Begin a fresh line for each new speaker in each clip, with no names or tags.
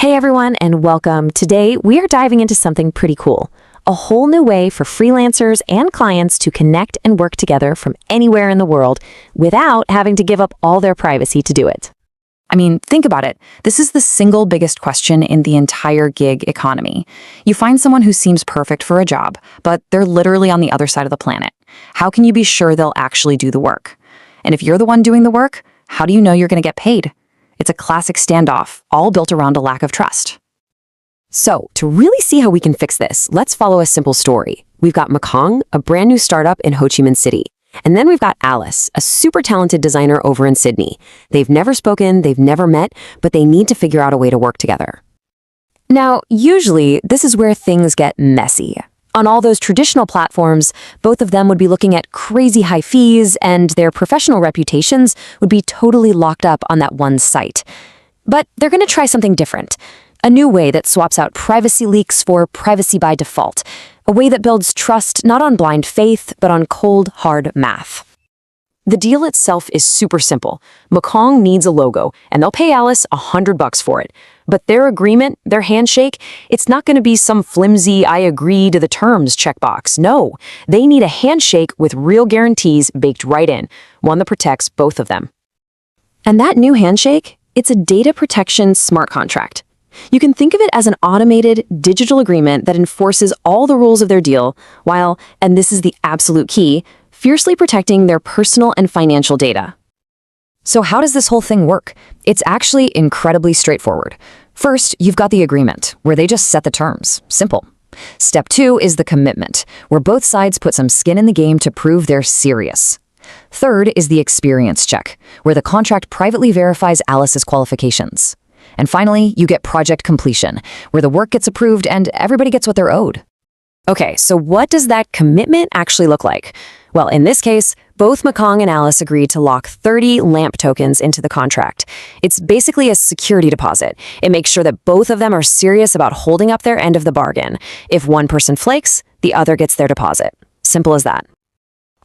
Hey everyone, and welcome. Today, we are diving into something pretty cool. A whole new way for freelancers and clients to connect and work together from anywhere in the world without having to give up all their privacy to do it.
I mean, think about it. This is the single biggest question in the entire gig economy. You find someone who seems perfect for a job, but they're literally on the other side of the planet. How can you be sure they'll actually do the work? And if you're the one doing the work, how do you know you're going to get paid? It's a classic standoff, all built around a lack of trust.
So, to really see how we can fix this, let's follow a simple story. We've got Makong, a brand new startup in Ho Chi Minh City. And then we've got Alice, a super talented designer over in Sydney. They've never spoken, they've never met, but they need to figure out a way to work together. Now, usually, this is where things get messy. On all those traditional platforms, both of them would be looking at crazy high fees, and their professional reputations would be totally locked up on that one site. But they're going to try something different. A new way that swaps out privacy leaks for privacy by default. A way that builds trust not on blind faith, but on cold, hard math. The deal itself is super simple. Makong needs a logo, and they'll pay Alice $100 for it. But their agreement, their handshake, it's not going to be some flimsy "I agree to the terms" checkbox. No, they need a handshake with real guarantees baked right in, one that protects both of them. And that new handshake, it's a data protection smart contract. You can think of it as an automated digital agreement that enforces all the rules of their deal while, and this is the absolute key, fiercely protecting their personal and financial data.
So how does this whole thing work? It's actually incredibly straightforward. First, you've got the agreement, where they just set the terms. Simple. Step 2 is the commitment, where both sides put some skin in the game to prove they're serious. Third is the experience check, where the contract privately verifies Alice's qualifications. And finally, you get project completion, where the work gets approved and everybody gets what they're owed.
Okay, so what does that commitment actually look like? Well, in this case, both Makong and Alice agreed to lock 30 LAMP tokens into the contract. It's basically a security deposit. It makes sure that both of them are serious about holding up their end of the bargain. If one person flakes, the other gets their deposit. Simple as that.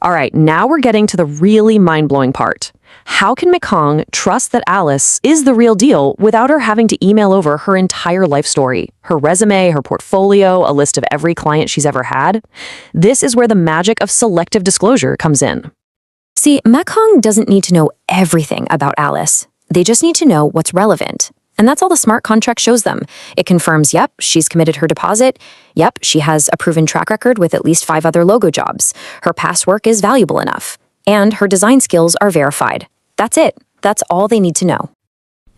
All right, now we're getting to the really mind-blowing part. How can Makong trust that Alice is the real deal without her having to email over her entire life story, her resume, her portfolio, a list of every client she's ever had? This is where the magic of selective disclosure comes in.
See, Makong doesn't need to know everything about Alice. They just need to know what's relevant. And that's all the smart contract shows them. It confirms, yep, she's committed her deposit. Yep, she has a proven track record with at least 5 other logo jobs. Her past work is valuable enough. And her design skills are verified. That's it. That's all they need to know.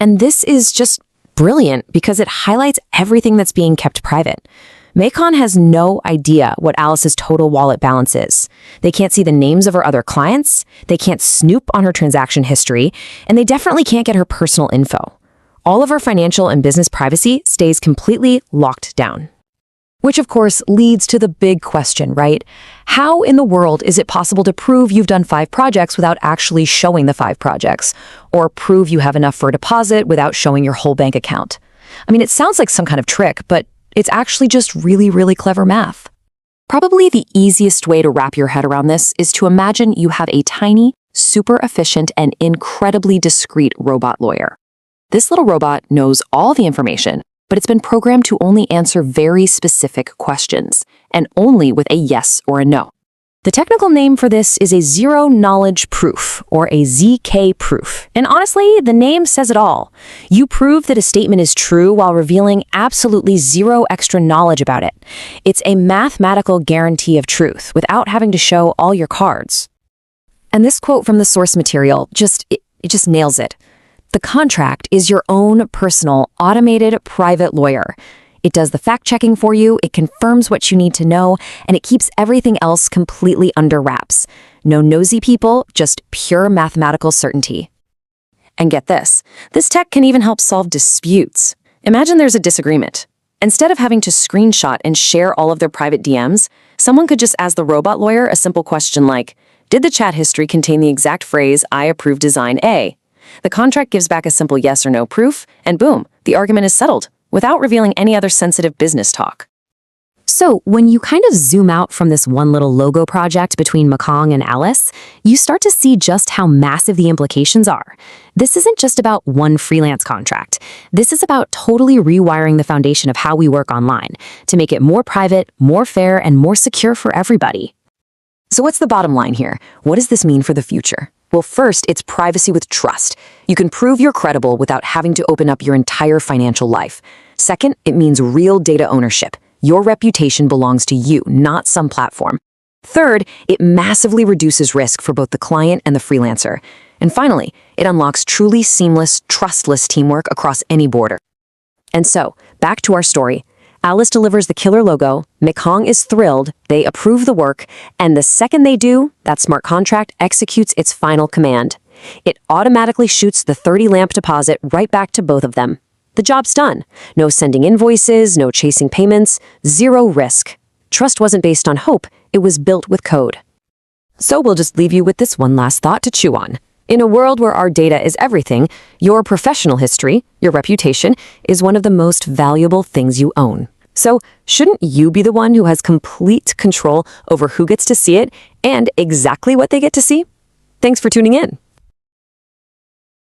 And this is just brilliant because it highlights everything that's being kept private. Makong has no idea what Alice's total wallet balance is. They can't see the names of her other clients, they can't snoop on her transaction history, and they definitely can't get her personal info. All of her financial and business privacy stays completely locked down. Which, of course, leads to the big question, right? How in the world is it possible to prove you've done 5 projects without actually showing the 5 projects? Or prove you have enough for a deposit without showing your whole bank account? I mean, it sounds like some kind of trick, but it's actually just really, really clever math. Probably the easiest way to wrap your head around this is to imagine you have a tiny, super efficient, and incredibly discreet robot lawyer. This little robot knows all the information, but it's been programmed to only answer very specific questions, and only with a yes or a no. The technical name for this is a zero-knowledge proof, or a ZK proof. And honestly, the name says it all. You prove that a statement is true while revealing absolutely zero extra knowledge about it. It's a mathematical guarantee of truth without having to show all your cards. And this quote from the source material it just nails it. The contract is your own personal, automated, private lawyer. It does the fact-checking for you, it confirms what you need to know, and it keeps everything else completely under wraps. No nosy people, just pure mathematical certainty. And get this tech can even help solve disputes. Imagine there's a disagreement. Instead of having to screenshot and share all of their private DMs, someone could just ask the robot lawyer a simple question like, did the chat history contain the exact phrase, "I approve design A"? The contract gives back a simple yes or no proof, and boom, the argument is settled, without revealing any other sensitive business talk.
So, when you kind of zoom out from this one little logo project between Mekong and Alice, you start to see just how massive the implications are. This isn't just about one freelance contract. This is about totally rewiring the foundation of how we work online to make it more private, more fair, and more secure for everybody.
So what's the bottom line here? What does this mean for the future? Well, first, it's privacy with trust. You can prove you're credible without having to open up your entire financial life. Second, it means real data ownership. Your reputation belongs to you, not some platform. Third, it massively reduces risk for both the client and the freelancer. And finally, it unlocks truly seamless, trustless teamwork across any border. And so, back to our story. Alice delivers the killer logo, Mekong is thrilled, they approve the work, and the second they do, that smart contract executes its final command. It automatically shoots the 30 lamp deposit right back to both of them. The job's done. No sending invoices, no chasing payments, zero risk. Trust wasn't based on hope, it was built with code. So we'll just leave you with this one last thought to chew on. In a world where our data is everything, your professional history, your reputation, is one of the most valuable things you own. So shouldn't you be the one who has complete control over who gets to see it and exactly what they get to see? Thanks for tuning in.